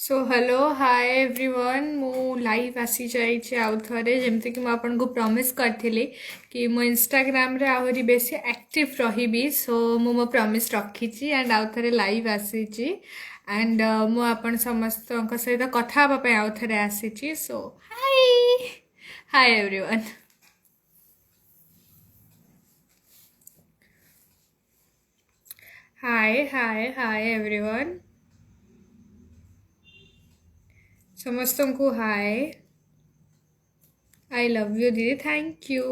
So hello hi everyone मु live आसी जाइए आउ थे जमती कि मुझे प्रॉमिस करी कि मो इंस्टाग्राम रे आहरी बेसी एक्टिव रही सो मो प्रॉमिस रखी एंड आउ थे लाइव आसी एंड मुझे समस्त सहित कथा आउ थे आसी सो हाय हाय एवरीवन हाय हाय हाय एवरीवन समस्त को हाय आई लव यू दीदी थैंक यू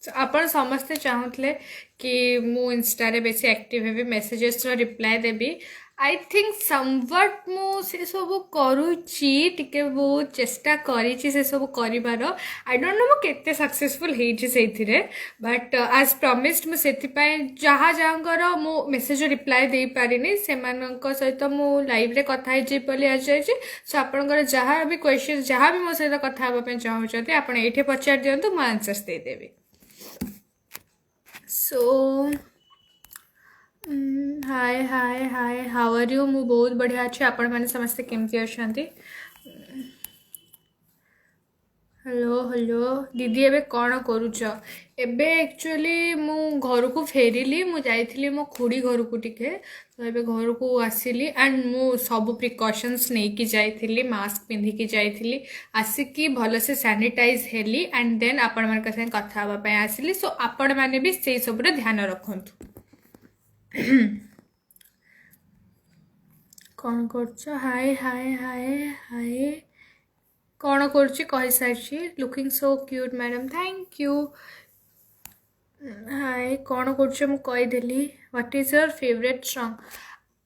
आपण समस्ते चाहूले कि मु इंस्टा रे बेसी active heavy messages row reply Devi I think somewhat मु से सब करूची टिके बहुत चेष्टा करिची से सब करिवार आई डोंट नो मु केते सक्सेसफुल हेची सेथिरे बट आज प्रॉमिस्ड मु सेति पय जहा जहांकर मु मेसेज रिप्लाई दे पारिनी सेमानक सहित मु लाइव रे कथा हेची पली आ जायची सो आपनकर जहा भी क्वेश्चन जहा भी मो सहित कथा हबा पे चाहउछथि आपण एठे पचार दियंतु मु answers they Devi so hi hi hi how are you मु बहुत बढ़िया अच्छे आपण मैंने समस्ते केमती अच्छा हेलो हेलो दीदी एबे कौन करुच एबे एक्चुअली मु घर को फेरिली मु जाइथिली मो खुड़ी घर को टिके तो एबे घर को आसिली एंड मु सब प्रिकॉशंस नहीं की जाइथिली मास्क पिंधि की जाइथिली आसिकी भल से सैनिटाइज हेली एंड देन आपण मन संग कथा हबा पय आसिली सो आपण माने भी सेई सब रे ध्यान रखंतु कौन करछ हाय हाय हाय हाय कौन करुच्ची कही सारी looking so cute madam thank you hi कौन करुच्छ मु कहीदेली what is your favourite song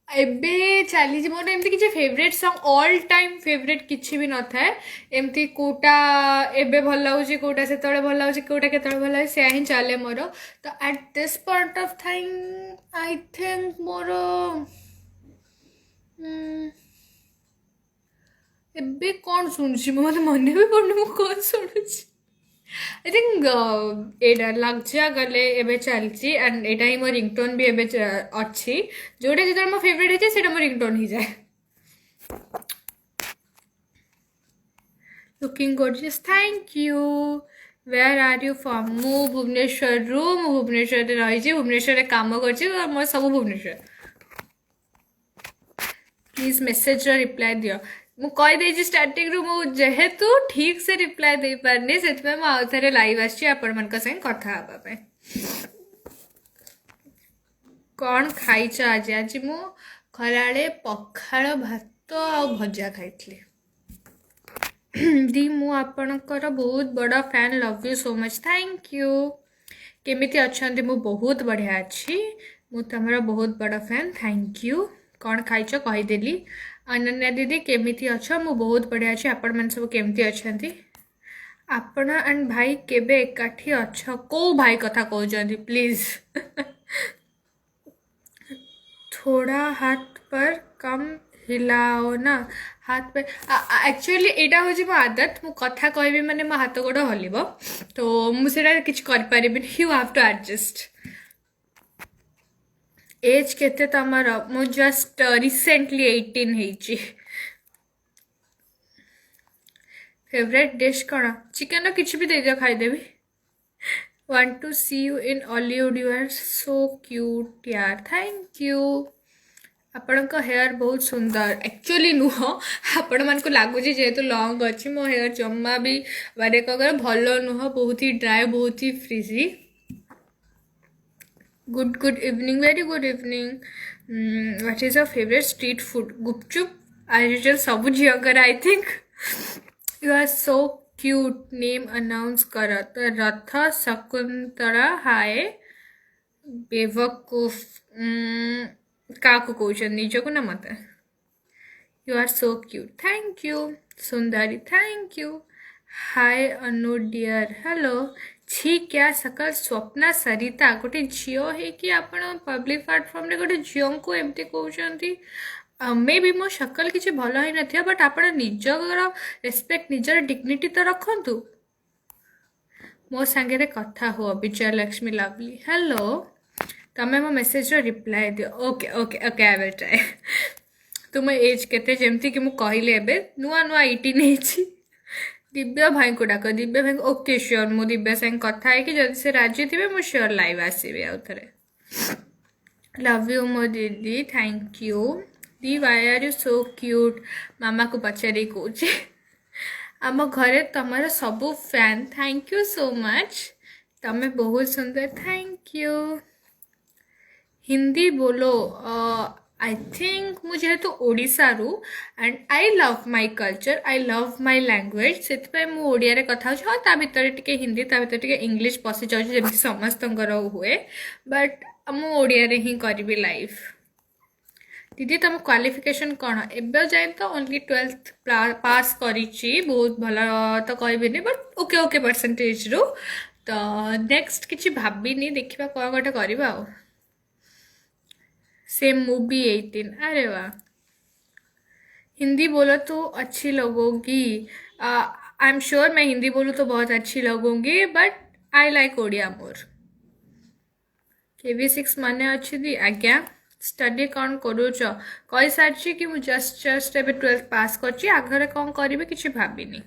एबे चली मोर एमती किसी favourite song all time favourite किसी भी न थाए एमती कोटा एबे भल लाଗୁଛି कोटा सेतବେଳେ भल लाଗୁଛି कोटा केतବେଳେ भल लागे से ही चले मोर तो at this point of time I think more एबे कौन शुणुची मतलब मन भी पड़ुनी मु कौन शुणुची आई थिंक एटा लग्जा गले एबे चलची एंड एटा ही मो रिंगटोन भी एबे अच्छी जोटा जो मो फेवरेट है सेटा मो रिंगटोन ही जाए looking gorgeous thank you where are you from मु भुवनेश्वर रु मु भुवनेश्वर रे रही भुवनेश्वर रे काम करची मो सब भुवनेश्वर प्लीज मेसेज रो रिप्लाई दियो मु कही स्टार्टिंग रु मु जेहेतु ठीक से रिप्लाई दे पारनी से आउ थे लाइव आसी आपण मन संग कथा हबा कौन खाइछ आज आज मु खराळे पखाळ भात आ भजा खाइथली दी मु आपणकर बहुत बड़ा fan love you so much thank you केमिति अछंती मु बहुत बढ़िया अच्छी मु तमरा बहुत बड़ा फैन थैंक यू कौन खाइछ कहीदेली अनन्या दीदी केमिति अछ मु बहुत बढ़िया अच्छी आपण मन सब केमिति अछंती आपण एंड भाई केबे एकाठी अछ को भाई कथा कहउछंती प्लीज थोड़ा हाथ पर कम हिलाओ ना हाथ पे एक्चुअली एटा हो मो आदत मु कथा कहबी माने मो हाथ गोड़ हलिबो तो मु सेटा किछ कर परिबिन यू हैव टू एडजस्ट एज केते तमर मु जस्ट रिसेंटली 18 हेची फेवरेट डिश कौन चिकन रो किछ भी दे दियो खाई देबी want to see you in Hollywood you are so cute यार थैंक यू आपण को हेयर बहुत सुंदर एक्चुअली नुह आपण मन को लागू जेहेतु लॉन्ग अच्छी मो हेयर जम्मा भी बारे कगर भल नुह बहुत ही ड्राई बहुत ही frizzy good evening very good evening what is your favourite street food gupchup as usual सब झीकर I think you are so cute name announce कर तो रथ शकुंतला हाय बेवकूफ क्या कहते निज को ना मत you are so cute thank you सुंदरी thank you hi Anu dear hello छी क्या सकल स्वप्ना सरिता गोटे झील है आपण पब्लिक प्लाटफॉर्म रे गोटे झील को एमती कहते मे बी मो शकल किसी भल ही न बट आप निजर रेस्पेक्ट निजर डिग्निटी तो रखु मो सांगे कथा हुआ विजय लक्ष्मी लवली हेलो तमें मो मेसेज रिप्लाई दियो okay okay okay I will try तुम एज केते जेमती कि मु कहली एबे नुआ नुआ 18 नहीं दिव्या भाई को डाक दिव्या भाई ओके श्योर मु दिव्या संग कथा है कि जब से राजी थे मु श्योर लाइव आसबि आउ थरे लव यू मो दीदी थैंक यू दी why are you so cute मामा को पचारि कौच आम घरे तमर सबू fan thank you so much तमें बहुत सुंदर थैंक यू हिंदी बोलो आई थिंक मुझे तो ओडिशा रु and I love my culture I love my language से मुझे कथा हाँ ता भीतर टिके हिंदी ता भीतर टिके इंग्लिश पशि जाऊँ जमी समस्त हुए बट मुझे ही करी लाइव दीदी तुम क्वालिफिकेशन कौन एवं जाए तो ओनली 12th पास करी बहुत भल तो कहबी बट ओके ओके परसेंटेज रू तो नेक्स्ट किसी भाविनी देखा कौन गोटे करवा सेम मूवी 18 अरे वाह हिंदी बोलो तो अच्छी लगोगी आई एम श्योर मैं हिंदी बोलूँ तो बहुत अच्छी लगूंगी बट आई लाइक ओडिया मोर KV6 माने अच्छी दी आज्ञा स्टडी कौन करूच कही सारी कि मुझे जस्ट ए 12th पास कर आगे कौन करी किसी भाविनी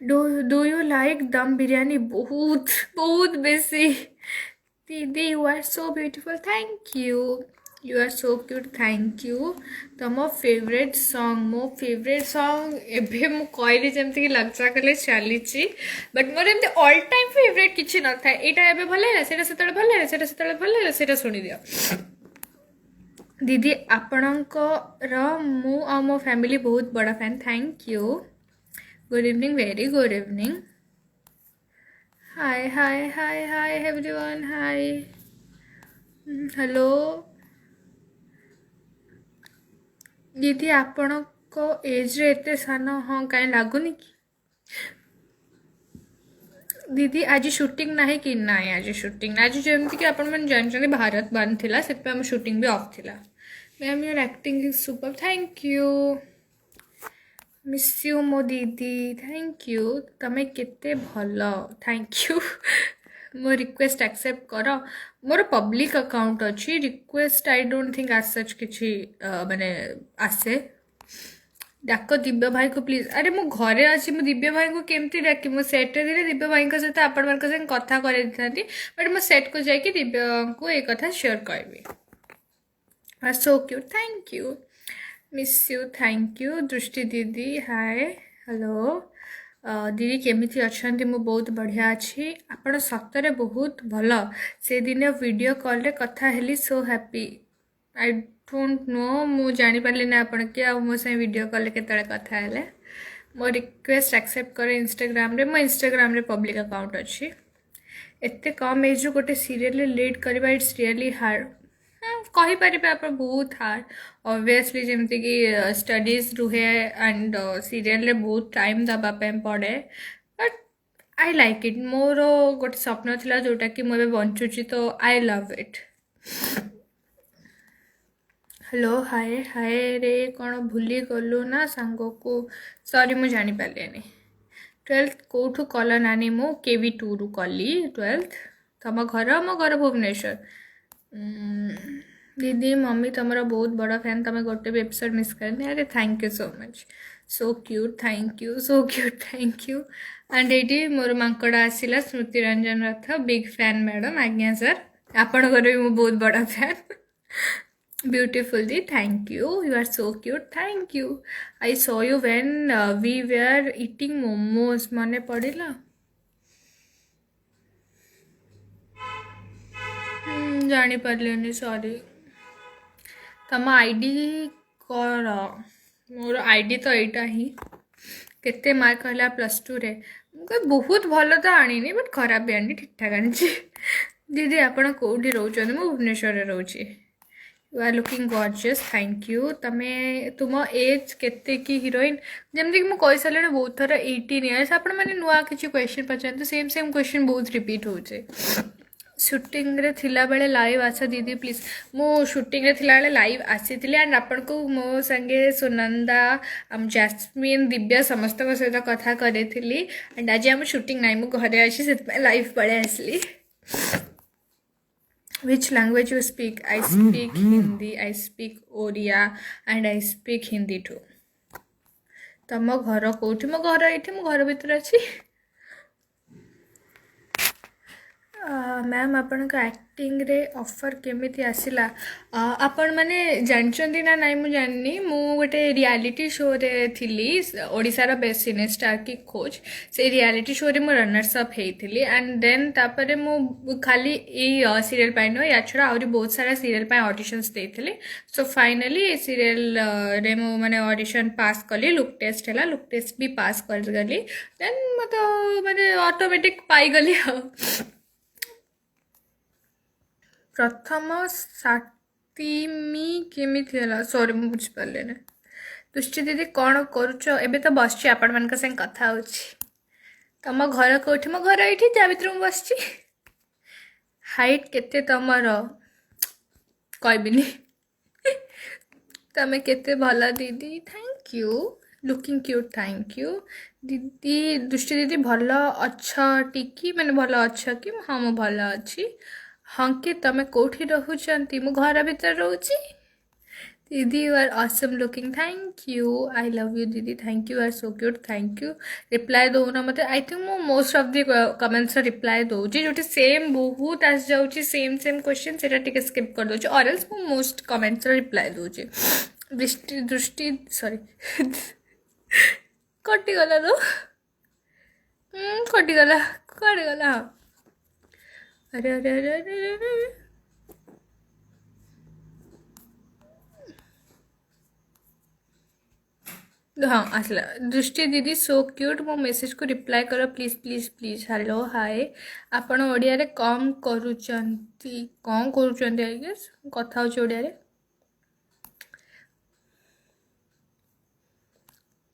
डू यू लाइक दम बिरयानी बहुत बहुत बेसी दीदी you are so beautiful thank you are so cute thank you तुम फेवरेट सॉन्ग मो फेवरेट सॉन्ग एबे मु कहली जमती कि लज्जा कले चली बट मोर एमती ऑल टाइम फेवरेट किसी न था एटा एबे भल है सेटा सेतले भल है सेटा सेतले भल है सेटा सुनी दियो दीदी आपणकर मु आ मो फैमिली बहुत बड़ा fan thank you good evening very good evening hi hi hi hi everyone hi hello दीदी आपण को एज रे एते सान हाँ कहीं लगुनि कि दीदी आज शूटिंग ना कि ना आज शूटिंग आज जमती कि आपण मैंने जानते भारत बंद थिला से शूटिंग भी ऑफ थिला ma'am your acting is super thank you miss you मो दीदी थैंक यू तमें केते भल थैंक यू मो रिक्वेस्ट एक्सेप्ट कर मोर पब्लिक अकाउंट अच्छी रिक्वेस्ट आई डोंट थिंक आज सच किसी माने आसे डाक दिव्य भाई को प्लीज अरे मो घरे अच्छी मु दिव्य भाई को केमती डाकी मो सेट रे दिव्य भाई सहित आपण मान संग कथा कर बट मो सेट को जाकि दिव्य को एक कथा शेयर करबी सो cute thank you miss you thank you दृष्टि दीदी हाय हेलो दीदी केमिति अच्छंती मु बहुत बढ़िया अच्छी आपण सतरे बहुत भल से दिन वीडियो कॉल रे कथा हेली so happy I don't know मु जानी पारली ना आपण के मो से वीडियो कॉल केतले कथा हेले मो रिक्वेस्ट एक्सेप्ट करे इंस्टाग्राम रे मो इंस्टाग्राम रे पब्लिक अकाउंट अच्छी एते कम एज रो गोटे सीरियल लीड करबा इट्स रियली हार्ड कहीपर आप बहुत हार्ड ऑब्वियसली जमती कि स्टडीज रुहे एंड सीरियल बहुत टाइम दवाई पड़े बट आई लाइक इट मोर गोटे स्वप्न थिला जोटा कि मुझे बंचुची तो I love it hello hi hi रे कौन भूली गलु ना सांग को सॉरी मुझे जानी पारे 12th कौटू कल नानी मु KV2 रु कली 12th तुम घर मो घर भुवनेश्वर दीदी मम्मी तुमरा बहुत बड़ा फैन तुम गोटे भी एपिसोड मिस करनी अरे thank you so much so cute thank you so cute thank you and ये मोर मांकड़ा आसला Smruti Ranjan Rath big fan madam आज्ञा सर आपण घर भी मो बहुत बड़ा फैन ब्यूटीफुल दी thank you are so cute thank you I saw you when we were eating momos मने पड़िला जानी पारे सॉरी तम आईडी कर मोर आईडी तो यहाँ ही केते मार्क है +2 रे बहुत भल तो आनी बट खराब भी आनी ठीक ठाक आनी दीदी आपण कौटी रोच मु भुवनेश्वर रोचे you are looking gorgeous thank you तमे तुम एज केते की हीरोइन जमती कि मुझे सारे बहुत थर 18 इयर्स आपण मैंने नुआ किसी क्वेश्चन पचारते सेम सेम क्वेश्चन बहुत रिपीट होचे शूटिंग रे थिला बेले लाइव आस दीदी प्लीज मो शूटिंग रे थिला बेले लाइव आसी एंड आपण को मो संगे सुनंदा जैस्मिन दिव्या समस्त सहित कथा करी एंड आज आम शूटिंग नाई मु घरे अच्छी से लाइव पड़े आसली which language you speak? I speak Hindi, I speak Odia, and I speak Hindi too. ତମ ଘର କୋଉଠି? ମୋ ଘର ଏଇଠି, ମୋ ଘର ଭିତରେ ଅଛି। ମ୍ୟାମ୍ ଆପଣଙ୍କ ଆକ୍ଟିଂରେ ଅଫର୍ କେମିତି ଆସିଲା? ଆପଣମାନେ ଜାଣିଛନ୍ତି ନା ନାଇଁ ମୁଁ ଜାଣିନି। ମୁଁ ଗୋଟେ ରିଆଲିଟି ଶୋରେ ଥିଲି, ଓଡ଼ିଶାର ବେଷ୍ଟ ସିନେ ଷ୍ଟାର କି ଖୋଜ। ସେଇ ରିଆଲିଟି ଶୋରେ ମୁଁ ରନର୍ସ ଅପ୍ ହେଇଥିଲି। ଆଣ୍ଡ ଦେନ୍ ତାପରେ ମୁଁ ଖାଲି ଏଇ ସିରିଏଲ୍ ପାଇଁ ନୁହଁ, ୟା ଛଡ଼ା ଆହୁରି ବହୁତ ସାରା ସିରିଏଲ୍ ପାଇଁ ଅଡ଼ିସନ୍ସ ଦେଇଥିଲି। ସୋ ଫାଇନାଲି ଏ ସିରିଏଲ୍ରେ ମୁଁ ମାନେ ଅଡ଼ିସନ୍ ପାସ୍ କଲି, ଲୁକ୍ ଟେଷ୍ଟ ହେଲା, ଲୁକ୍ ଟେଷ୍ଟ ବି ପାସ୍ କରିଗଲି। ଦେନ୍ ମୋତେ ମାନେ ଅଟୋମେଟିକ୍ ପାଇଗଲି ଆଉ। ପ୍ରଥମ ସାଟିମି କେମିତି ହେଲା? ସରି ମୁଁ ବୁଝିପାରିଲିନି। ଦୃଷ୍ଟି ଦିଦି କ'ଣ କରୁଛ? ଏବେ ତ ବସିଛି, ଆପଣମାନଙ୍କ ସାଙ୍ଗେ କଥା ହେଉଛି। ତମ ଘର କୋଉଠି? ମୋ ଘର ଏଇଠି, ତା ଭିତରେ ମୁଁ ବସିଛି। ହାଇଟ୍ କେତେ ତମର? କହିବିନି। ତମେ କେତେ ଭଲ ଦିଦି। Thank you, looking cute, thank you ଦିଦି। ଦୃଷ୍ଟି ଦିଦି ଭଲ ଅଛ ଟିକି, ମାନେ ଭଲ ଅଛ କି? ହଁ ମୁଁ ଭଲ ଅଛି। ହଁ କି ତମେ କୋଉଠି ରହୁଛନ୍ତି? ମୁଁ ଘର ଭିତରେ ରହୁଛି। ଦିଦି you are awesome looking, thank you, I love you ଦିଦି, thank you, are so cute, thank you. Reply ଦେଉନ ମୋତେ। ଆଇ ଥିଙ୍କ ମୁଁ ମୋଷ୍ଟ ଅଫ୍ ଦି କମେଣ୍ଟସର ରିପ୍ଲାଏ ଦେଉଛି, ଯେଉଁଠି ସେମ୍ ବହୁତ ଆସିଯାଉଛି ସେମ୍ କ୍ୱେଶ୍ଚନ୍, ସେଇଟା ଟିକେ ସ୍କିପ୍ କରିଦେଉଛି। ଅରେଲ୍ସ ମୁଁ ମୋଷ୍ଟ କମେଣ୍ଟସର ରିପ୍ଲାଏ ଦେଉଛି। ଦୃଷ୍ଟି ସରି କଟିଗଲା ତ, କଟିଗଲା, କୁଆଡ଼େ ଗଲା? ଆରେ ଆରେ ଆରେ ଆରେ ଆରେ हाँ आसला। दृष्टि दीदी सो क्यूट, मो मेसेज को रिप्लाई करो please please please. Hello hi, आपण ओडिया रे कम करूचंती, कौन करूचंती? आई गेस कथा होची ओडिया रे।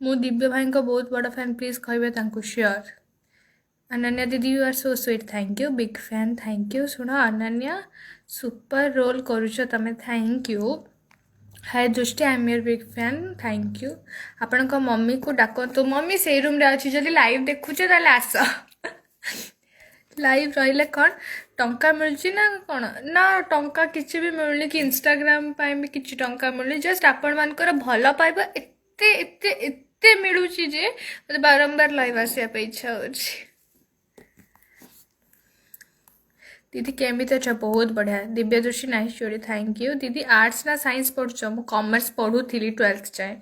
मु दिव्य भाई को बहुत बड़ा फैन, प्लीज कहबे तांको श्योर। अनन्या दीदी you are so sweet, thank you, big fan, thank you. सुनो अनन्या सुपर रोल करूच तमे, thank you. Hi Drishti, I am your big fan, thank you. आपण को मम्मी को डाकतु, मम्मी से रूम रे अछि, जदि लाइव देखुचे ताले आस। लाइव रहिले कौन टंका मिलुची ना कौन? ना टंका किसी भी मिलुनी, कि इंस्टाग्राम पाई भी किसी टंका मिलुनी। जस्ट आपण मानकर भल पाइबा एते एते एते मिलुची जे मते बारंबार लाइव आसिया पे इच्छा होची। दीदी केमिति अच्छा? बहुत बढ़िया। दिव्य दृष्टि नाइस स्टोरी, थैंक यू। दीदी आर्ट्स ना साइंस पढ़ुछ? मु कॉमर्स पढ़ुथिली 12th जाए।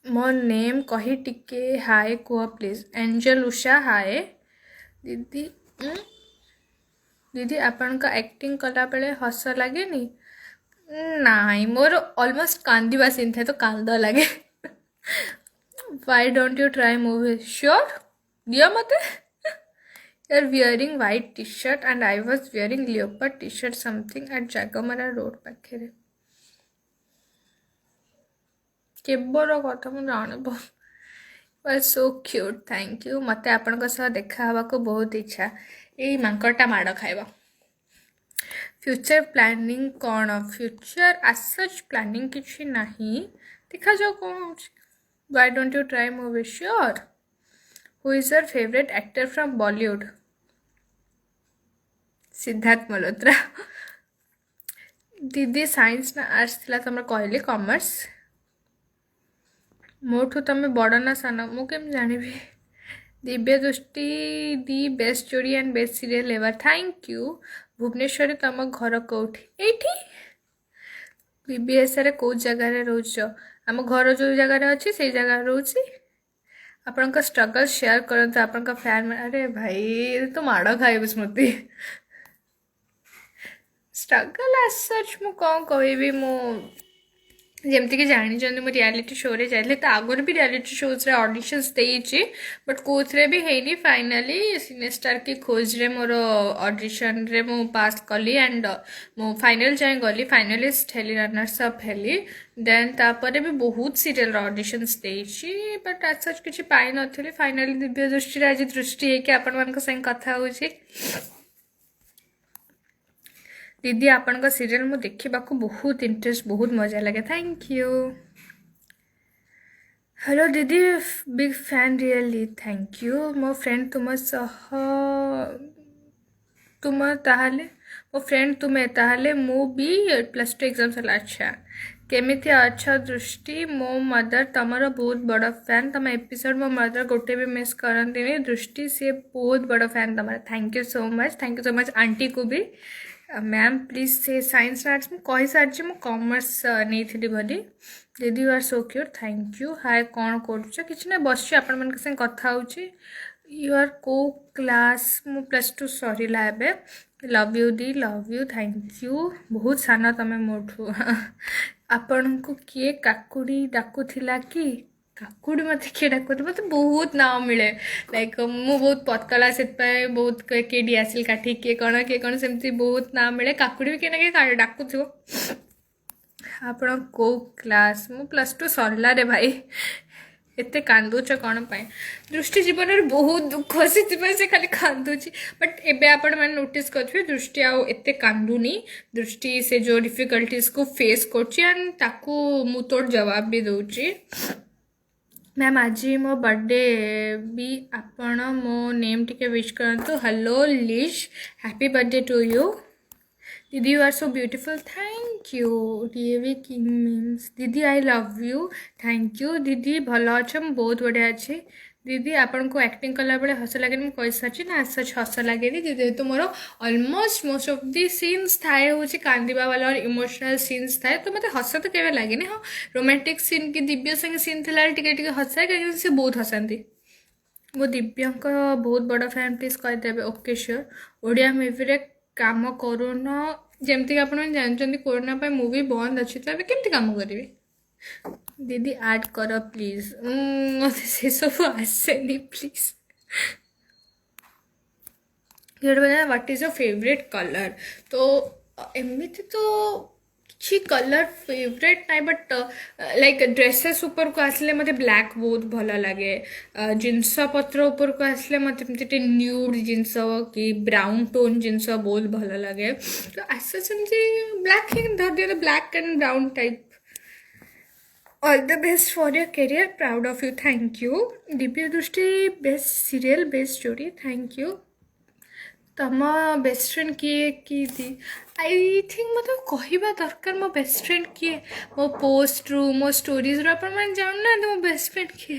मो नेम कही टिके हाय कुह प्लीज। एंजल उषा हाय दीदी। दीदी आपण का एक्टिंग कला बेले हस लगे नी? नाई, मोर ऑलमोस्ट कांदिबा सीन थे तो कांद लगे। Why don't you try movie? Sure, दिया मते। You're wearing white t-shirt and I was wearing leopard t-shirt something at Jagamara road पाखे। केबर कथा मु जान सो क्यूट, थैंक यू। मत आपण देखा हवा को बहुत इच्छा। यही मांकटा माड़ खाइबा। फ्यूचर प्लानिंग कौन? फ्यूचर as such प्लानिंग किसी नहीं, देखा जाओ कौन हो। Why don't you try movie? Sure. Who is your favorite actor from Bollywood? Siddharth Malhotra. दीदी साइंस ना आर्ट्स थिला? तुम कहली कॉमर्स। मोठू तुम बड़ ना सान? मु केम जानिबी। दिव्य दृष्टि दी best story and best serial ever, thank you. Bhubaneswar तुम घर कौटी? एठी बीबीएस रे कौ जगह रोच? आम घर जो जगार अच्छी से जगह रोची। आपण स्ट्रगल शेयर करते आपण फैन। अरे भाई तो माड़ खाइब स्मृति। स्ट्रगल एज सच मु कौन कहबी। मु जमती कि जानी मु रियलिटी शो रे जाइले, तो आगुरी भी रियलिटी शोज रे ऑडिशंस देइछि, बट कोथरे भी हेनी। फाइनली सिने स्टार की खोज रे मोर ऑडिशन रे मु पास कली एंड मु फाइनल जाए गली, फाइनलिस्ट हेली, रनर्स अप हेली। देन तापरे भी बहुत सीरियल ऑडिशंस देइछि, बट एज सच किछि पाइ नथिली। फाइनली दिव्य दृष्टि आज दृष्टि हेकि आपण मानक संग कथा होछि। दीदी आपण सीरियल मु देखा बहुत इंटरेस्ट, बहुत मजा लगे, थैंक यू। हेलो दीदी, big fan really, thank you. मो फ्रेंड तुम ताहले ओ फ्रेंड तुम्हें ताहले मु भी +2 एग्जाम सला अच्छा केमिति अच्छा दृष्टि मो मदर तमर बहुत बड़ फैन तम एपिसोड मो मदर गोटे भी मिस करती दृष्टि सी बहुत बड़ फैन तमर thank you so much aunty को भी मैम प्लीज से साइंस आर्ट्स मुझे कही सारी मुझे कॉमर्स नहीं थी बोली दीदी you are so cute thank you hi कौन कर कि ना बस आपण मान संगे कथा होची यू आर को क्लास मु +2 सरीला एबे love you the love you thank you बहुत सान तमें मोठू आपण को किए काकुड़ी डाकुला कि काकुड़ी मत किए डाक मत बहुत ना मिले लाइक मु बहुत पतला से बहुत किए डीएसएल काठी किए कौन सेमती बहुत ना मिले काकुड़ी भी किए ना किए डाकुव आपण को क्लास मु +2 सरला रे भाई एते कांदुच कौन पाए दृष्टि जीवन में बहुत दुख से खाली कांदुची बट एबे आपण मैंने नोटिस करेंगे दृष्टि आउ एते कांदुनी दृष्टि से जो डिफिकल्टीज को फेस करची एंड ताकू मु तोड़ जवाब भी दूची मैम आज मो बर्थडे भी आपण मो नेम टिके विश करंतु हेलो लिश हैप्पी बर्थडे टू यू दीदी you are so beautiful thank you DAV king memes दीदी I love you thank you दीदी भल अच्छे बहुत बढ़िया अच्छे दीदी आपन को एक्टिंग कला बेले हस लगे मुझे कही सारी ना सच हस लगे दीदी तो मोर almost most of the scenes थाए हूँ कांदा वाला और इमोशनल सीन्स थाए तो मतलब हस तो केवे लगे हाँ रोमांटिक सीन कि दिव्य संगे सीन थी टे हसाए कहीं से बहुत हसाती वो दिव्या बहुत बड़ा फैन प्लीज कहीदेवे ओके श्योर ओडिया मुवी काम करोना जमती आप जानते कोरोना पर मूवी बंद अच्छी तो केमती काम करेंगे दीदी ऐड कर प्लीज मत से सब आसेनी please what is your favourite colour तो एमती तो किसी कलर फेवरेट ना बट लाइक ड्रेसेस ऊपर को आसले मत ब्लैक बहुत भल लगे जिनस पत्र ऊपर को आसले मत न्यूड जिनस कि ब्राउन टोन जिनस बहुत भल लगे तो आसमती ब्लैक ही धर दिया black and brown type all the best for your career proud of you thank you Divya दृष्टि best serial best story thank you तम बेस्ट फ्रेंड किए कि दी आई थिंक मतलब कहवा दरकार मो बेस्ट फ्रेंड किए मो पोस्ट रु मो स्टोरीज रू आप जानना मो बेस्ट फ्रेंड किए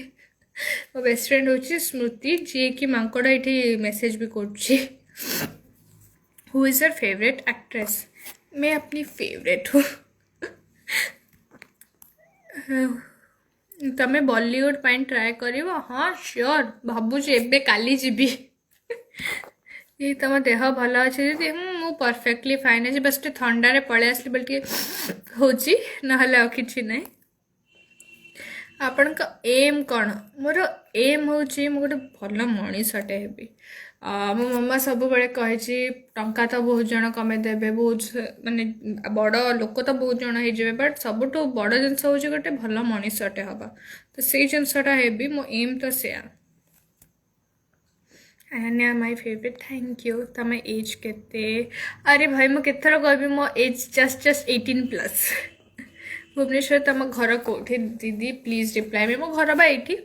मो बेस्ट फ्रेंड हूँ स्मृति जी कि मांकड़ ये मेसेज भी कर who is your favourite actress मैं अपनी फेवरेट हूँ तमें बॉलीवुड पाइन ट्राए कर हाँ श्योर भावुँ एबे काली जीवी ये तुम देह भल अच्छे दीदी मु परफेक्टली फाइन अच्छे बस ठंडारे पलि आसली बोल हूँ ना कि ना आपण एम कौन मोर एम हूँ गोटे भल मनीषटे हेबी मो मम्मा सब बड़े कही टंका तो बहुत जन कमेदेवे बहुत माने बड़ लोक तो बहुत जन हो बट सबुठ बड़ जिनस हूँ गोटे भल मनीषटे हवा तो से जिनसटा हेबी मो एम तो से Anya my favourite thank you तम एज केते अरे भाई मु केथर कहबी मो एज जस्ट 18+ भुवनेश्वर तुम घर कौटी दीदी प्लीज रिप्लाई मी मो घर बा एठी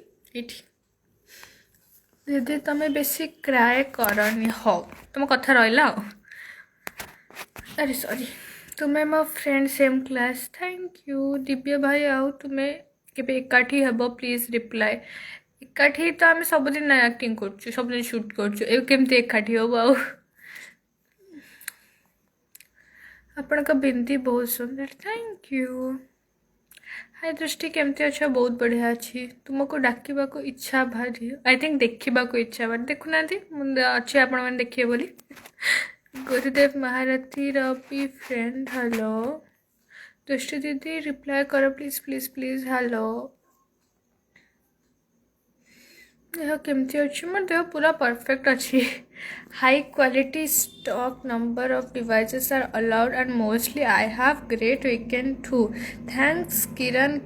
दीदी तुम बेसी क्राए करनी हो तुम कथा रहा अरे सॉरी तुम्हें मो friend same class thank you Divya भाई आउ तुम्हें केबे एकाठी हेबो प्लीज रिप्लाई एकाठी तो आम सबुदिन एक्टिंग कर सबुदिन शूट करमती एकाठी हम आपण बिंदी बहुत सुंदर थैंक यू हाय दृष्टि केमती अच्छा बहुत बढ़िया अच्छी तुमको डाकवा को इच्छा भारी आई थिंक देखा को इच्छा भारी देखुना अच्छे आपण मैंने देखिए बोली गुरुदेव महारथी रवि फ्रेंड हेलो दृष्टि दीदी रिप्लाई करो प्लीज प्लीज प्लीज हेलो देह केमती अच्छी मोर देह पूरा परफेक्ट अच्छी high quality stock number of devices are allowed and mostly I have great weekend too thanks Kiran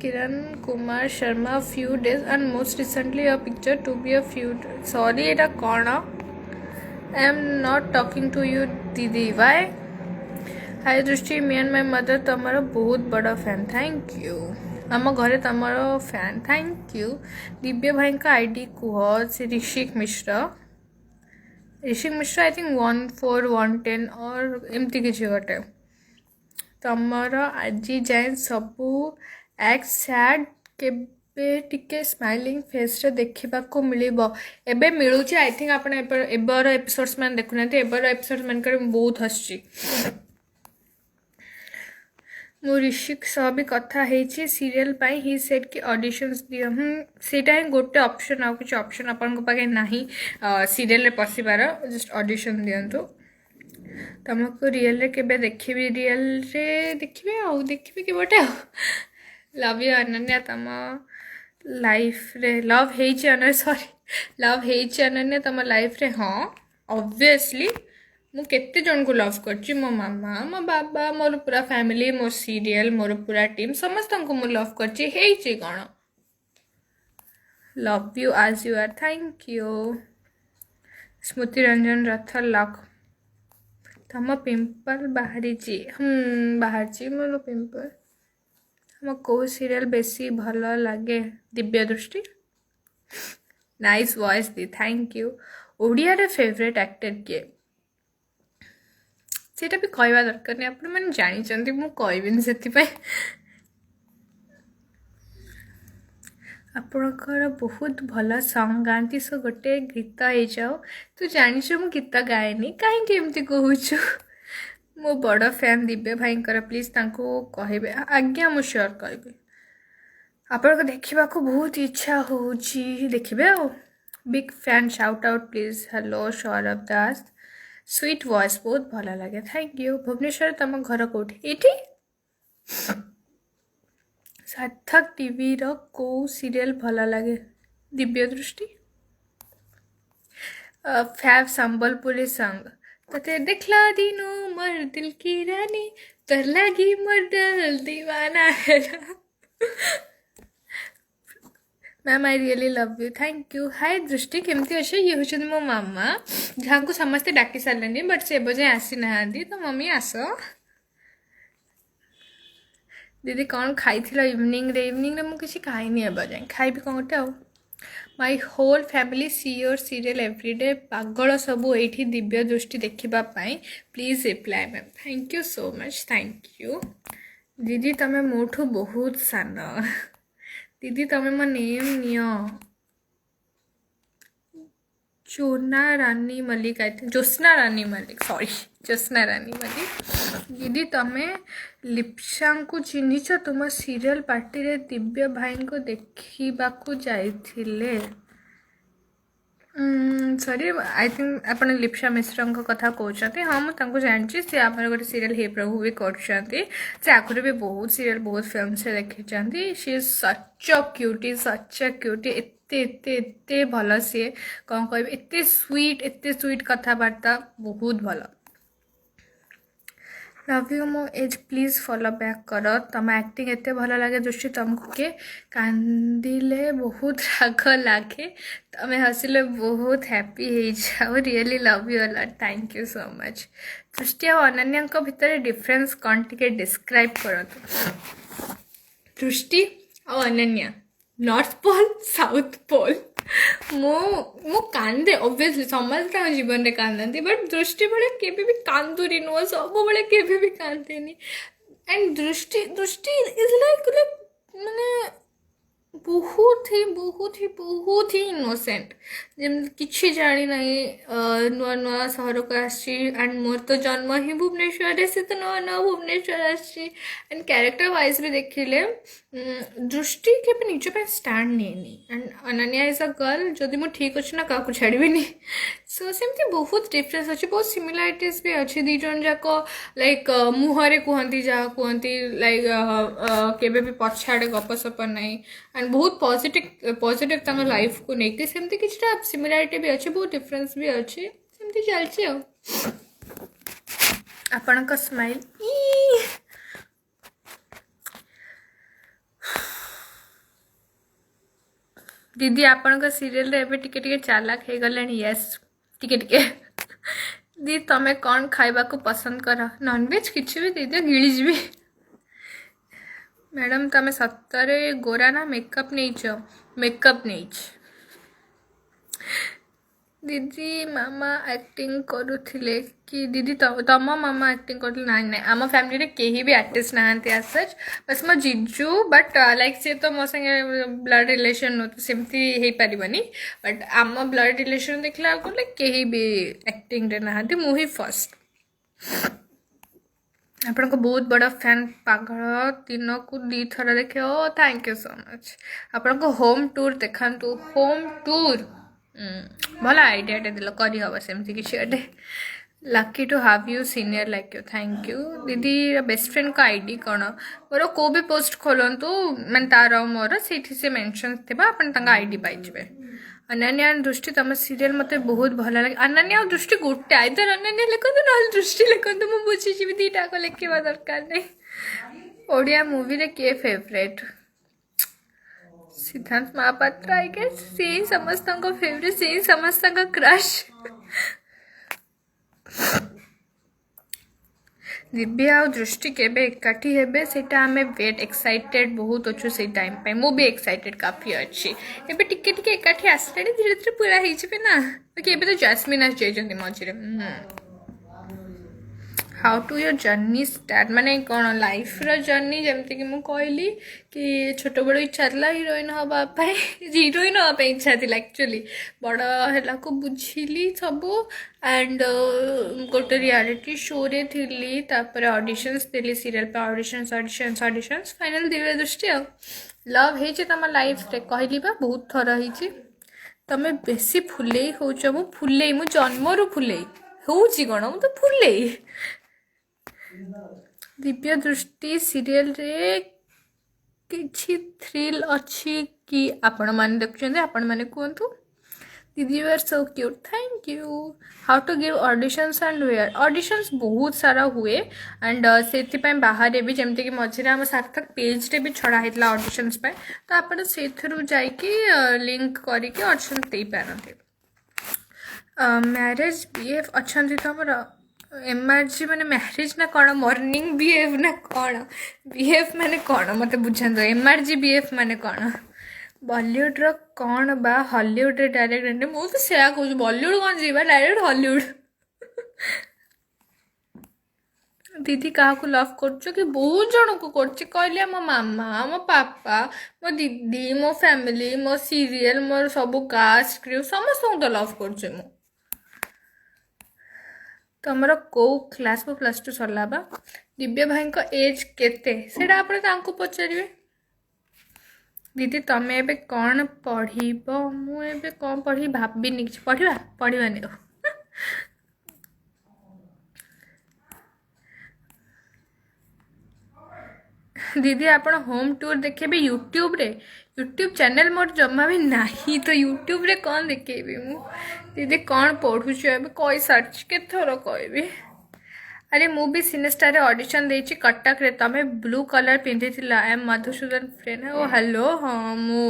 Kumar Sharma few days and most recently a picture to be a few sorry एटा कौन I am not talking to you दीदी why hi Drishti me and my mother तुम्हारा बहुत बड़ा fan thank you आम घरे तुम fan thank you Divya भाई का आईडी कह से ऋषिक मिश्र ऋषिक मिश्रा आई थिंक 14 110 और एमती किसी गोटे तमर आज जाए सबू एक्ट सैड केबे टिके स्माइलिंग फेस रे देखा मिल एबे मिलूँ आई थिंक आप एबर एपिसोड्स मैंने देखुना एबर एपिसोड्स मान बहुत हसी मो ऋषिक सह भी कथा है सीरियल पाई ही सेट कि ऑडिशंस दियो सेटा ही गोटे ऑप्शन आ किसी ऑप्शन आपन पाखे नाही सीरियल रे पसिबार जस्ट ऑडिशन दियंतु तुमको रियल रे केबे देखिबी रियल रे देखिबे आ देखिबे कि बटे लव यू अनन्या तम लाइफ रे लव हेची अनन्या सॉरी लव हेची अनन्या तम लाइफ रे हाँ ऑब्वियसली मु केते जन को लव करची मो मामा मो बाबा मोर पूरा फैमिली मो सीरियल मोर पूरा टीम समस्त को मु लव करची हेची कौन लव यू आज you are thank you Smriti Ranjan Rath luck तम पिंपल बाहरी बाहर मोर पिंपल हम को सीरियल बेसी भल लगे दिव्य दृष्टि nice voice the thank you Odia रे फेवरेट एक्टर किए सेटा भी कहवा दरकार नहीं आप मैंने जानी मु कहबिनी से आपणकर बहुत भल सॉन्ग गाती सो गोटे गीत हो जाओ तू जानी मु गीत गाएनी कहीं एमती कहूँ मो बड़ फैन दिव्य भाई प्लीज कहबे आज्ञा मु श्योर कहबी आपण देखा बहुत इच्छा हो देखिए a big fan shout out please hello Saurabh Das sweet voice बहुत भल लगे थैंक यू भुवनेश्वर तुम घर कौटी ये सार्थक टीवी रो को सीरियल भल लगे दिव्य दृष्टि फैब संबलपुरी संग तते देखला दिनो मर दिल की रानी तर लगी मर दिल दीवाना है ma'am I really love you thank you hi दृष्टि केमती अच्छे ये हूँ मो मामा जहाँ को समस्ते डाकी सारे बट से जाए आसी ना तो मम्मी आस दीदी कौन खाई इवनिंग रे मुझे किसी खाई एब जाए खाइबी कौन गोटे आउ my whole family see your serial everyday पागल सबू ये दिव्य दृष्टि देखापी please reply ma'am thank you so much thank you दीदी तमें मोठू बहुत सान दीदी तमें मो नेम नियो जोना Rani Mallick I think Jyotsna Rani Mallick sorry Jyotsna Rani Mallick दीदी तमें लिप्सा को चिन्हिच तुम सीरियल पार्टी रे दिव्य भाई को देखा जाइथिले सॉरी आई थिंक आप लिप्सा मिश्रा कथा कहते हाँ मुझे जानी सी आप गोटे सीरियल हे प्रभु भी कर आगुरी भी बहुत सीरियल बहुत फिल्म से देखी सी इज सच अ क्यूटी एते भल सी कौन कह एते स्वीट कथबार्ता बहुत भल लव यू मो एज प्लीज फॉलो बैक कर तुम एक्टिंग एते भल लगे दृष्टि तुमको के कांदिले बहुत राग लगे तुम्हें हसिले बहुत हैप्पी हो जाओ really love you a lot thank you so much दृष्टि और अनन्या भितर डिफरेंस कौन टे डिस्क्राइब कर दृष्टि और Ananya north pole south pole मो कांदे ऑब्वियसली समझते जीवन में कांदती बट दृष्टि बेले केबे भी कांदुरी नुह सब बेले केबे भी कांदेनी एंड दृष्टि इज लाइक माने बहुत ही इनोसेंट जमी किसी जानी ना नुआ नुआ सहर को आसी एंड मोर तो जन्म ही भुवनेश्वर से तो नुआ नुआ भुवनेश्वर आसी एंड कैरेक्टर वाइज भी देखिले दृष्टि के निज पे स्टैंड नहीं and Ananya is a girl जदि मु ठीक अच्छे ना क्या छाड़बी सो सेमती बहुत डिफरेन्स अच्छे बहुत सिमिलारिटीज भी अच्छे दी जन जाक लाइक मुहरे कहती जहाँ कहती लाइक केबे भी पछाड़े गपसप नहीं एंड बहुत पॉजिटिव लाइफ को लेकिन सेमती किछटा सिमिलारिटी भी अच्छे बहुत डिफरेंस भी अच्छे सेमती चलती आपण का स्माइल दीदी आपण का सीरियल रे टिके टिके चालाक हो गले यस टिके टिके दी तमें कौन खाइबा को पसंद कर नॉनवेज किसी भी दीदी गिड़ी जी मैडम तमें सतरे गोरा ना मेकअप नहीं मेकअप नहीं दीदी मामा एक्टिंग करुले कि दीदी तम मामा एक्टिंग कर ना ना आम फैमिली कहीं भी आर्टिस्ट नहांती as such बस मो जीजू बट लाइक सी तो मो संगे ब्लड रिलेशन नो तो सेमती हो पारबनी बट आम ब्लड रिलेशन देखला गले कहीं भी एक्टिंग रे नहांती मु ही फर्स्ट आपण को बहुत बड़ा फैन पागल दिन को दी थर देखे ओ थैंक यू सो मच आपण को होम टूर देखु होम टूर भल आइडिया दिल करहब सेमती किसी गोटे lucky to have you senior like you thank you दीदी बेस्ट फ्रेंड का आईडी कौन मोर को भी पोस्ट खोलतु मैं तार मोर से मेंशन थी आप आईडी पाइबे अनन्या दृष्टि तुम सीरियल मत बहुत भल लगे अनन्या दृष्टि गोटे आइदर अनन्या लिखु ना दृष्टि लिखु मुझे बुझीजी दीटाक लिखा दरकार नहीं ओडिया मूवी रे किए फेवरेट सिद्धांत महापात्र आई गेस से समस्त फेवरेट से समस्त क्रश दिव्या आ दृष्टि केबे एकाठी हेबे सेटा हमें वेट एक्साइटेड बहुत अच्छु से टाइम पे मु भी एक्साइटेड काफी अच्छी एबे टिके टिके एकाठी आसले धीरे धीरे पूरा ही जिबे ना ओके एबे तो जैस्मिन आज जेजंती मझिरे how to your journey start माने कौन लाइफ रो जर्नी जमती कि मुझे कहली कि छोट बड़ इच्छा था हिरोइन हाँपाई हिरोइन हाँपाई इच्छा थी एक्चुअली बड़ है को बुझिली सब एंड गोटे रियलिटी शो रे थी तापर ऑडिशंस देली सीरियल पे auditions auditions auditions final Divya दृष्टि आ लव है तुम लाइफ रे कहली बा बहुत थर है तमें बेसी फुले हो फुले मु जन्मरू फुले हूँ कौन मुझे फुले दिव्य दृष्टि सीरियल रे किछि थ्रिल अच्छी कि आपण माने देखुछन आपण माने कहतु दीदी you are so cute thank you how to give auditions and where auditions बहुत सारा हुए एंड से बाहर भी जमती कि मझे आम सार्थक पेज रे भी छड़ा होता ऑडिशंस पे तो आपण से जाइए लिंक करके ऑडिशन दे पारते मैरिज बीएफ अच्छा तुम एमआरजी माने मैरिज ना कौन मॉर्निंग बीएफ ना कौन बीएफ माने कौन मत बुझा एमआरजी बीएफ माने कौन बॉलीवुड रो कौन बा हॉलीवुड रे डायरेक्ट मुझे से कहूँ बॉलीवुड कौन जीवा डायरेक्ट हॉलीवुड दीदी क्या लव कर कि बहुत जन को कहले मो मामा मो पापा मो दीदी मो फैमिली मो सीरियल मोर सब कास्ट क्रू समस्त तो लव कर तुमर कौ क्लास +2 सरला बा दिव्य भाई को एज केते सेटा आप पचारे दीदी तुम्हें एबे कौन पढ़ब मुझे कौन पढ़ी भाविनी कि पढ़ा पढ़ानी दीदी आप होम टूर देखेबे यूट्यूब रे यूट्यूब चैनल मोर जमा भी नहीं तो यूट्यूब रे कौन देखेबी मु दीदी कौन पढ़ुच कही सारी के थर कहबी अरे मु भी सिनेस्टार ऑडिशन देछि कटक रे तमे ब्लू कलर पिंधि थिला आई एम मधुसूदन फ्रेंड ओ हेलो हाँ मु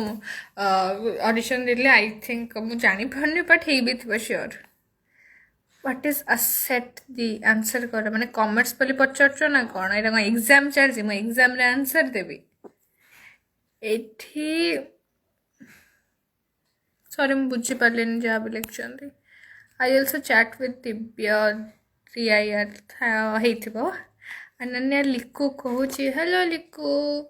ऑडिशन देली आई थिंक मु जानी पारनी बट हे भी थिबा श्योर व्हाट इज असेट दी आंसर कर माने कॉमर्स पली पचारछ ना कोन एटा एग्जाम चार्ज मु एग्जाम रे आंसर देबी एठी सॉरी मु बुझी पारलेनी जा भी लिखछंती I also chat with Divya Riya Ananya Liku कहूँ हेलो लिकु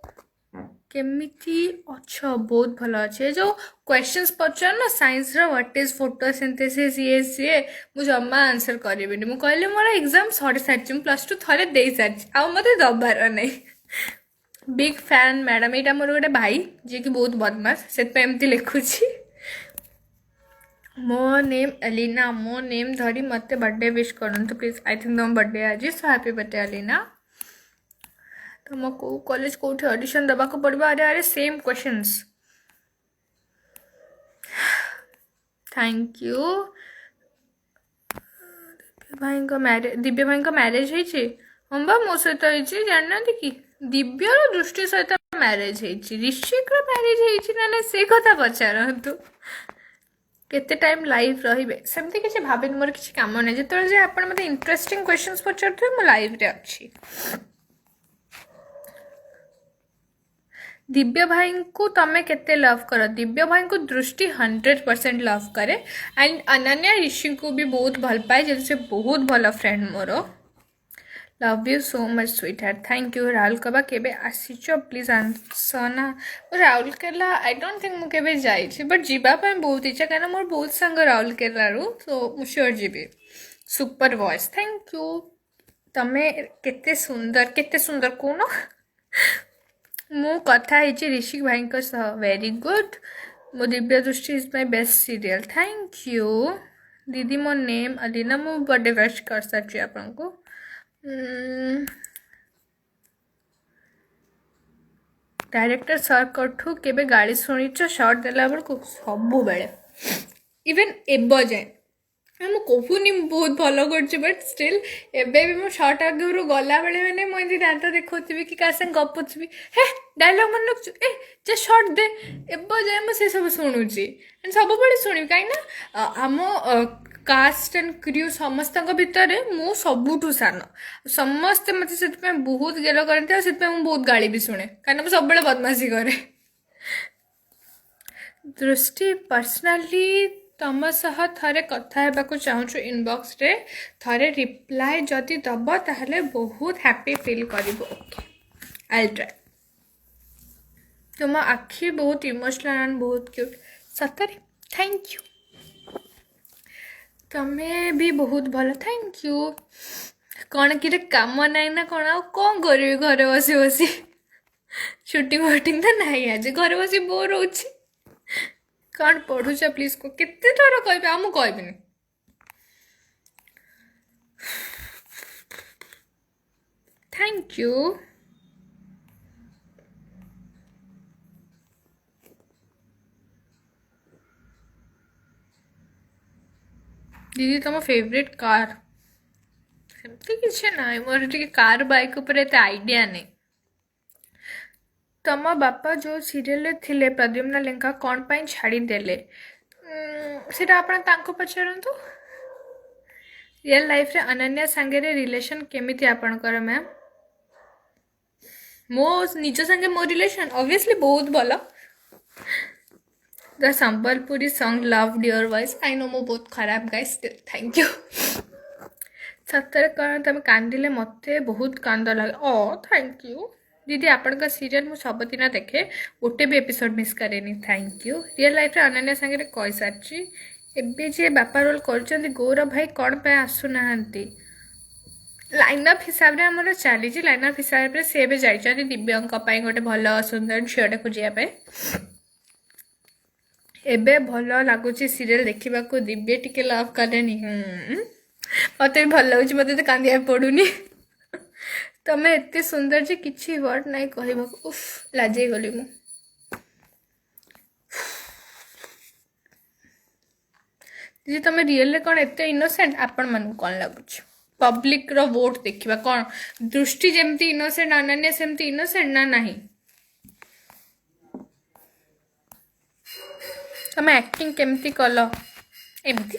केमिटी अच्छा बहुत भल अच्छे जो क्वेश्चंस पचार ना साइंस रो व्हाट इज फोटोसिंथेसिस ये सी मु जमा आंसर करी मु कहले मोर एग्जाम सरी सारी +2 थरे दे सारी आ मते दबार नहीं बिग फैन मैडम यहाँ मोर गोटे भाई जी की बहुत बदमाश से एमती लिखुची मो नेम एलिना मो नेम धरी मत बर्थडे विश करंतु प्लीज आई थिंक तुम बर्थडे आज सो हैप्पी बर्थडे एलिना तुम को कॉलेज कोठी ऑडिशन दबा को पड़बा अरे अरे same questions thank you Divya भाई का मैरिज है हम बा मो सहित होइछि जानना कि दिव्यर दृष्टि सहित मैरिज है ऋषिक मैरिज है से कथा पचारतु केते टाइम लाइव रहिबे सेमती किसी भाभी मोर किसी काम नहीं जिते आप मत इंटरेस्टिंग क्वेश्चंस पचार मु लाइव रे अच्छी दिव्य भाई को तमें केते लव कर दिव्य भाई को दृष्टि 100% लव करे एंड अनन्या ऋषि को भी बहुत भल पाए जैसे से बहुत भल friend more love you so much sweet heart thank you Rourkela केबे आसीच प्लीज आंसर ना राउरकेला आई डोंट थिंक मुझे जाइए बट जीवाई बहुत इच्छा कहीं मोर बहुत सांग राउरकेलू सो मु श्योर जीवी सुपर वॉइस थैंक यू तमें केते सुंदर कौन मु कथा है ऋषि भाई वेरी गुड मो दिव्य दृष्टि is my best serial thank you दीदी मो नेम अलीना मु बर्थडे विश कर सारी आपको डायरेक्टर सर कठू केबे गाड़ी शुणीच सर्ट देला बेलू सब बेले इवन एब जाए ମୁଁ କହୁନି ବହୁତ ଭଲ କରୁଛି ବଟ୍ ଷ୍ଟିଲ୍ ଏବେ ବି ମୁଁ ସର୍ଟ ଆଗରୁ ଗଲାବେଳେ ମାନେ ମୁଁ ଏମିତି ଦାନ୍ତ ଦେଖାଉଥିବି କି କାହା ସାଙ୍ଗେ ଗପୁଥିବି ହେ ଡାଇଲଗ୍ ମନେ ରଖୁଛୁ ଏ ଯେ ସର୍ଟ ଦେ ଏବେ ଯାଏ ମୁଁ ସେସବୁ ଶୁଣୁଛି ସବୁବେଳେ ଶୁଣିବି କାହିଁକିନା ଆମ କାଷ୍ଟ ଆଣ୍ଡ କ୍ରିଉ ସମସ୍ତଙ୍କ ଭିତରେ ମୁଁ ସବୁଠୁ ସାନ ସମସ୍ତେ ମୋତେ ସେଥିପାଇଁ ବହୁତ ଗେଲ କରନ୍ତି ଆଉ ସେଥିପାଇଁ ମୁଁ ବହୁତ ଗାଳି ବି ଶୁଣେ କାହିଁକିନା ମୁଁ ସବୁବେଳେ ବଦମାସି କରେ ଦୃଷ୍ଟି ପର୍ସନାଲି तुम सह थे कथा होगा चाहूँ इनबॉक्स रे थे रिप्लाय जदि दब ताहले बहुत हैप्पी फील कर ओके आई ट्राए तुम आखि बहुत इमोशनल एंड बहुत क्यूट सतरे थैंक यू तुम्हें भी बहुत भल थैंक यू कौन कि काम ना ना कौन करी घर बसी बसी शूटिंग वोटिंग तो ना आज घर बस बोर हो कौन पढ़ुच प्लीज को केते थर कह आ मुझे कहबिनी थैंक यू दीदी तुम फेवरेट कार सेमती किसी ना मोर कार बाइक उपर आइडिया नहीं तुम बापा जो सीरियल थिले प्रद्युम्न लेंका कौन पाई छाड़ीदेले सीटा आप पचारतु रियल लाइफ रे अनन्या सांगे रिलेशन केमिति आपणकर मैम मो निज संगे मो रिलेशन ऑब्वियसली बहुत भल the Sambalpuri song loved your voice I know मो बहुत खराब गाइस थैंक यू सतरे कौन तुम कांदिले मत बहुत कांद लगे ओ थैंक यू दीदी आपण सीरियल मु सबदिन देखे गोटे भी एपिसोड मिस करेनी थैंक यू रियल लाइफ रे अनन्या सांगे कही सारी एबे जे बापा रोल कर गौरव भाई कौन पे आसुना लाइनअप हिसाब से आम चली लाइनअप हिसाब से सी जाइए दिव्यंक गोटे भल सुंदर झीटे खोजापे एबे भल लगुच सीरियल देखा दिव्य टिके लव कले मत भी भल लगुच मत तो कांदिया पड़ूनी तमें एत सुंदर जे किसी वर्ड ना कह उफ लाजे गली मु दीदी तुम रियल कौन एत इनोसेंट आपण मन कौन लगुच पब्लिक रो वोट देखा कौन दृष्टि जमती इनोसेंट अनन्या सेमती इनोसेंट ना नहीं तुम एक्टिंग केमती कल एमती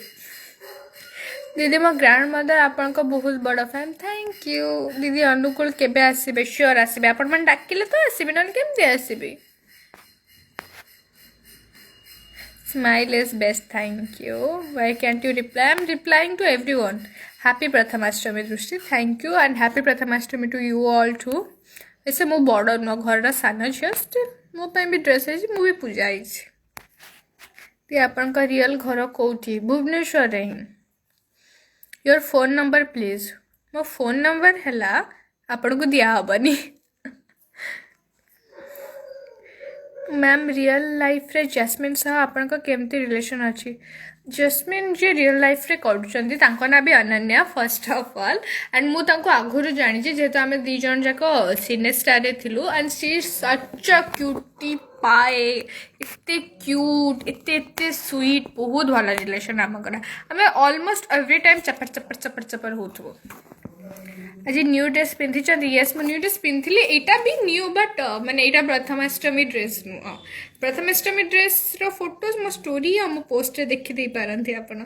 दीदी मो ग्रैंड मदर आपण को बहुत बड़ फैन थैंक यू दीदी अनुकूल केबे आसीबे श्योर आसीबे आपण मन डाकिले तो आसीबे न केमती आसीबे smile is best thank you why can't you reply I am replying to everyone happy Prathamastami Drishti thank you and happy Prathamastami to you all too ऐसे मो बड़ न घर सान झील स्टिल मो भी ड्रेस है मु भी पूजा है आपण का रियल घर कौटी भुवनेश्वर ही योर फोन नंबर प्लीज मो फोन नंबर है आपन को दिया हबनी मैम रियल लाइफ रे जैस्मिन सह आपन का केमती रिलेशन अच्छी जैस्मिन जे रियल लाइफ रे करूछंती तांको ना भी Ananya first of all and मु तांको आगुरु जानी जेहेतु आमे दी जन जाक सिने स्टार रे थिलु and she is such a cutie पाए इतने क्यूट इतने स्वीट बहुत भल रिलेशन आमकर आम ऑलमोस्ट एवरी टाइम चपर चपर चपर चपर हो आज न्यू ड्रेस पिंधि यस मु न्यू ड्रेस पिंधि एटा भी न्यू बट माने एटा प्रथमाष्टमी ड्रेस नु प्रथमाष्टमी ड्रेस रो फोटोज मो स्टोरी आ मो पोस्ट रे देखि दे पारंती आपण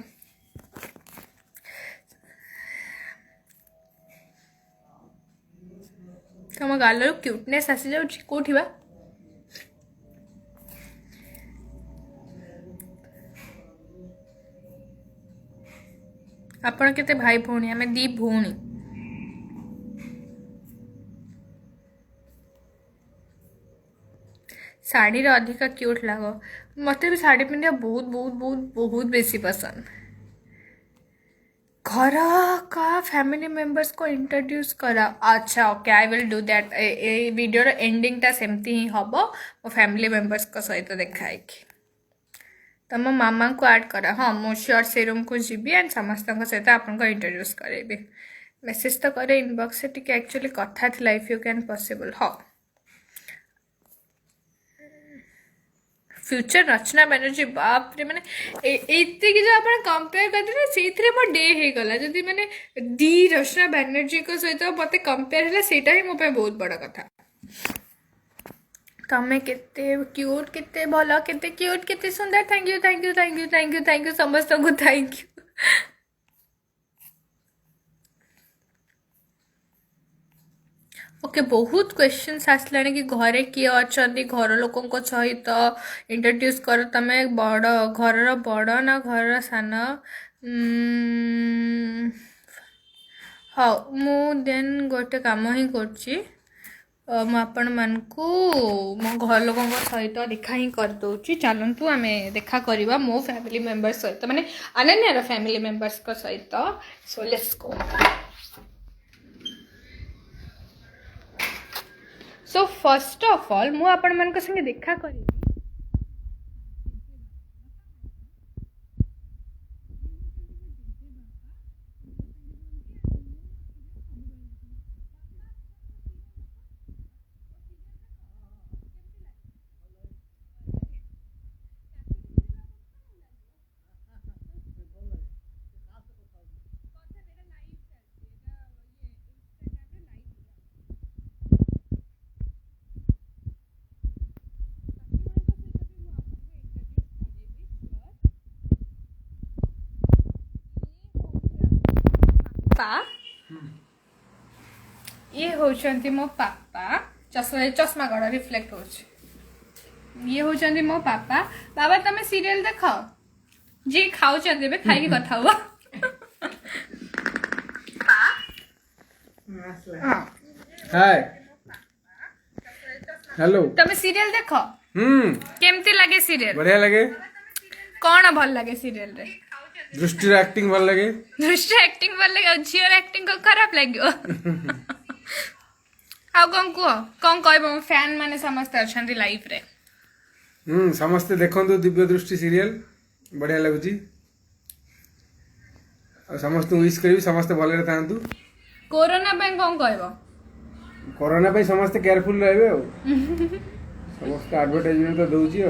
तुम गालर क्यूटनेस आसी जाउछि कोठिबा आपण केते भाई भौणी आमे दी भौणी साड़ी रे अधिका क्यूट लागो मते भी साड़ी पिंधिया बहुत बहुत बहुत बहुत बेसी पसंद घर का फैमिली मेंबर्स को इंट्रोड्यूस करा अच्छा okay I will do that A video ending टा सेमती ही हबो मो फैमिली मेंबर्स को सहित देखाई कि तम मामा को ऐड करा हाँ मो श्योर से रूम को जीबी एंड समस्त सहित आपन को इंट्रोड्यूस करेबी मेसेज तो करे इनबॉक्स से टिके एक्चुअली कथा थिला इफ यू कैन पॉसिबल हाँ फ्यूचर रचना बनर्जी बाप रे माने एते कि जो आपण कंपेयर करते ना सेथरे मो डे हे गला जदी माने दी रचना बनर्जी को सहित मते कंपेयर होला सेटा ही मो पे बहुत बड़ा कथा तमे केते क्यूट केते भलो केते क्यूट केते सुंदर thank you thank you thank you thank you thank you समस्त को थैंक यू ओके बहुत क्वेश्चंस आसलानी कि घरे किए अच्छा घर लोक सहित इंट्रोड्यूस कर तमे बड़ घर बड़ ना घर सान हाँ मु देन गोटे काम ही करची आपण मानकू मो घर लोक सहित देखा ही कर दूची चलतु आम देखा करवा मो फैमिली मेंबर्स सहित माने अनन्या फैमिली मेंबर्स को सहित so let's go so first of all मु आपण मान संगे देखा करी ये होचंती मो पापा चश्मा गड़ रिफ्लेक्ट हो ये होचंती मो पापा बाबा तमे सीरियल देख जी खाऊ देबे खाई कथा हुआ हाय हेलो तमे सीरियल देख केमती लगे सीरियल बढ़िया लगे कौन भल लगे सीरियल रे दृष्टि एक्टिंग भल लगे दृष्टि एक्टिंग भल लगे झीर एक्टिंग को खराब लगे आ कौन कहबो फैन माने समस्त अछंती लाइफ रे समस्त देखंतु दिव्य दृष्टि सीरियल बढ़िया लगुची समस्त विश करी समस्त भले थांतु कोरोना पे कौन कहबो कोरोना पे समस्त केयरफुल रहबे समस्त एडवर्टाइजमेंट तो दउची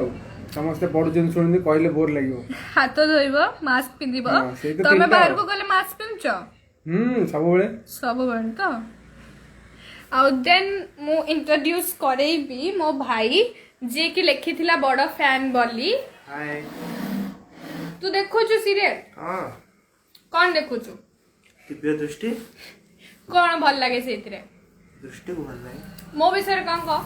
समस्त पढुचन सुननी कहले बोर लागियो हाथ धोइबो मास्क पिंदिबो तमे बाहर को गले मास्क पिनचो सब बेले तो आउ देन मु इंट्रोड्यूस करेबी मो भाई जे कि लिखिथिला बड़ फैन बोली हाय तू देखो छु सीरियल हां कौन देखो छु दिव्य दृष्टि कौन भल लगे सेतिरे दृष्टि भल लगे मो विषय कौन को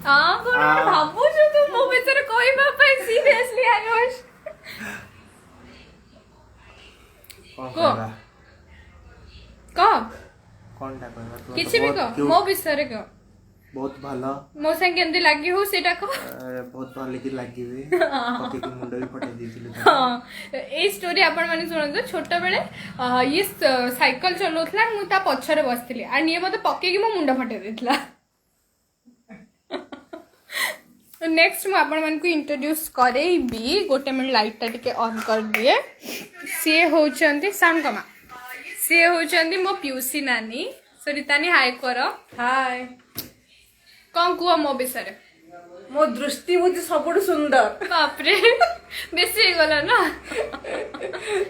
कौन भाबु छु तू मो विषय कहबा पई सीरियसली आयुष कब कौन टा कहबा किछि भी को मो विषय को बहुत भलो मो संग केमती लागि हो सेटा को बहुत भल कि लागिबे पति के मुंड भी फटे दिथिले हां ए स्टोरी आपण माने सुनंतो छोटा बेले ये साइकिल चलोथला मु ता पछरे बसथिली आ निये मते पक्के कि मो मुंड फटे देथला नेक्स्ट मु आपण मान को इंट्रोड्यूस करेबी गोटे मिनट लाइट टा टिके ऑन कर दिए सी होचंती साउंड कमा सी होचंती मो प्यूसी नानी सरितानी हाय करो हाय कौन कुआ मो विषय मो दृष्टि मुझे सबुठ सुंदर बाप रे बेसी गला ना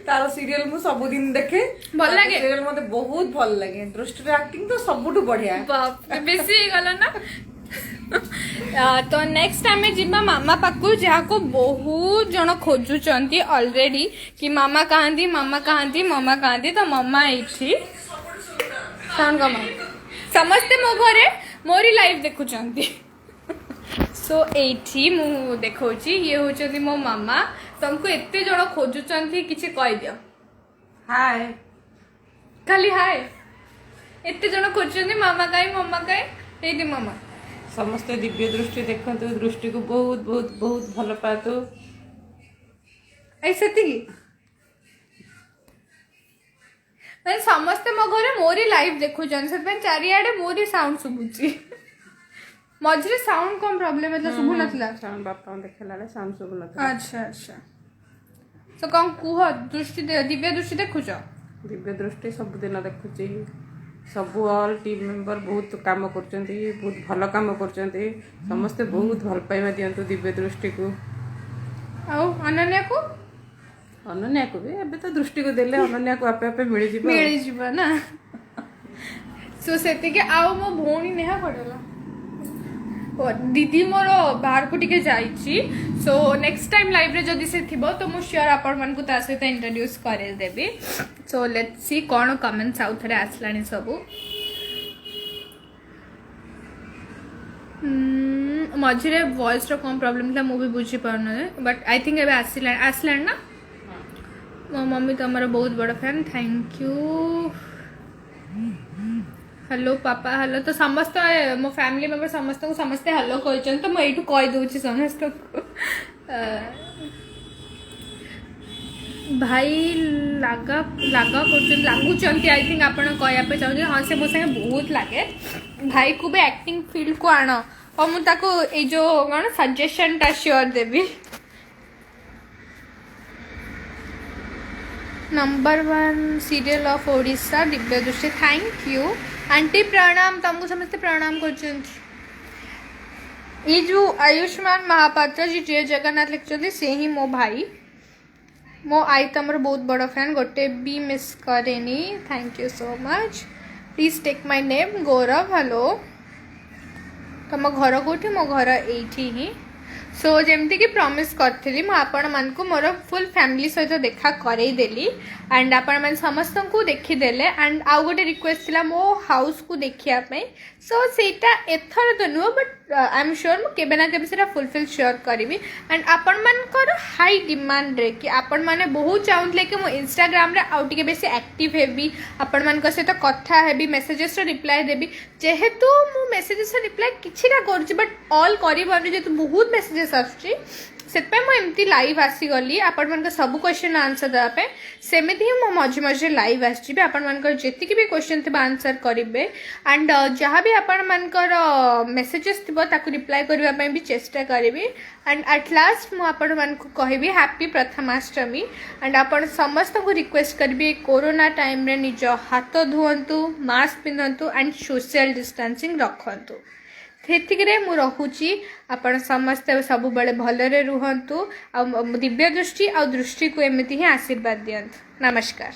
तार सीरियल मु सब दिन देखे भल लागे सीरियल मते बहुत भल लागे दृष्टि एक्टिंग तो सबुठ बढ़िया बाप रे बेसी गला ना तो नेक्स्ट टाइम जिमा मामा पाकू जहाँ को बहुत जन खोजुचंती ऑलरेडी कि मामा कहांती मामा कहांती मामा कहांती तो मामा एठी साउंड कमा समस्ते मो घरे मोरी लाइफ देखुचंती सो एठी मु देखौची ये होचंती मो मामा तुमको एते जण खोजुचंती किछि कहि दियो हाय खाली हाय एते जण खोजुचंती मामा काई एदी मामा समस्ते दिव्य दृष्टि देखंतु दृष्टि को बहुत बहुत बहुत भल पातु ऐ सेति की मैं समस्ते मो घरे मोरी लाइव देखुचन से चारिआडे मोरी साउंड सुबुची मझरे साउंड कम प्रॉब्लम मतलब सुबु नथला साउंड बापा देखला ले साउंड सब लगा अच्छा तो कौन कुह दृष्टि दिव्य दृष्टि देखुच दिव्य दृष्टि सब दिन देखुची सब ऑल टीम मेंबर बहुत काम करचंती बहुत भल काम करचंती समस्ते बहुत भल पाइबा दियंतु दिव्य दृष्टि को आओ अनन्या को भी एबे तो दृष्टि को देले अनन्या को आपे आपे मिल जीव ना सो सेति के आओ मो भौणी नेहा पड़ला और दीदी मोर बाहर को टिके जाइची सो नेक्स्ट टाइम लाइव रे जदी से थिबो तो मु श्योर आपण मन को ता सहित इंट्रोड्यूस करे देबी so let's see cone comments out रे आसलानी सबु मझे वॉइस रो कम प्रॉब्लम था मु भी बुझी पारना बट आई थिंक एबे आसलान ना मो मम्मी तो हमारा बहुत बड़ा फैन थैंक यू हेलो पापा हेलो तो समस्त मो फैमिली मेंबर समस्त को समस्ते हेलो कहछन तो मैं एठू कहि दोछि समस्त को भाई लागुचंती आई थिंक आपण कहया पे चाहू हां से मो संगे बहुत लागे भाई को भी एक्टिंग फील्ड को आण और मु ताको ए जो कोन सजेशन ता share Devi number 1 serial of Odisha Divya दृष्टि थैंक यू आंटी प्रणाम तुमको समझते प्रणाम कर जो आयुष्मान महापात्र जी जय जगन्नाथ लिखते से ही मो भाई मो आई तमर बहुत बड़ा फैन गोटे भी मिस करेनी thank you so much please take my name Gaurav hello तुम घर कौटी मो घर एठी ही सो जमती कि प्रॉमिस करी मुझे मोर फुल फैमिली सहित देखा करईदेली एंड आपण समस्त को देखीदेले एंड आउ गोटे रिक्वेस्ट थिला मो हाउस को देखापी सो सेटा एथर तो नुह बट आई एम श्योर मुझे ना के फुलफिल श्योर करी एंड आपण मानकर हाई डिमांड रे कि आपण माने बहुत चाहूले कि मो इंस्टाग्राम रे आउ टिके बेसी एक्टिव हेबी आपण मान सहित कथा हेबी मेसेजेस रिप्लाई देबी जेहेतु मु मेसेजेस रिप्लाई किछिटा करछि बट ऑल करि पारु जेतु बहुत मेसेजेस आछी सेतपे मु एमती लाइव आसीगली आपण मान सब क्वेश्चन आंसर देवाई सेमिति ही मो मझे मझे लाइव आसि आपण मान जेति भी क्वेश्चन थी आंसर करेंगे एंड जहाँ भी आपण मानकर मेसेजेस थी ताकू रिप्लाई करने भी चेष्टा करी एंड एट लास्ट मुझे मान कहबी हैप्पी प्रथमाष्टमी एंड आपण समस्त को रिक्वेस्ट करी कोरोना टाइम रे निज हाथ धुंतु मास्क पिंधतु एंड सोशल डिस्टेंसिंग रखतु सेतिकरे मु रहुची आपण समस्ते सब बेले भलरे रुहंतु आ दिव्य दृष्टि आ दृष्टि को एमिति ही आशीर्वाद दियंतु नमस्कार।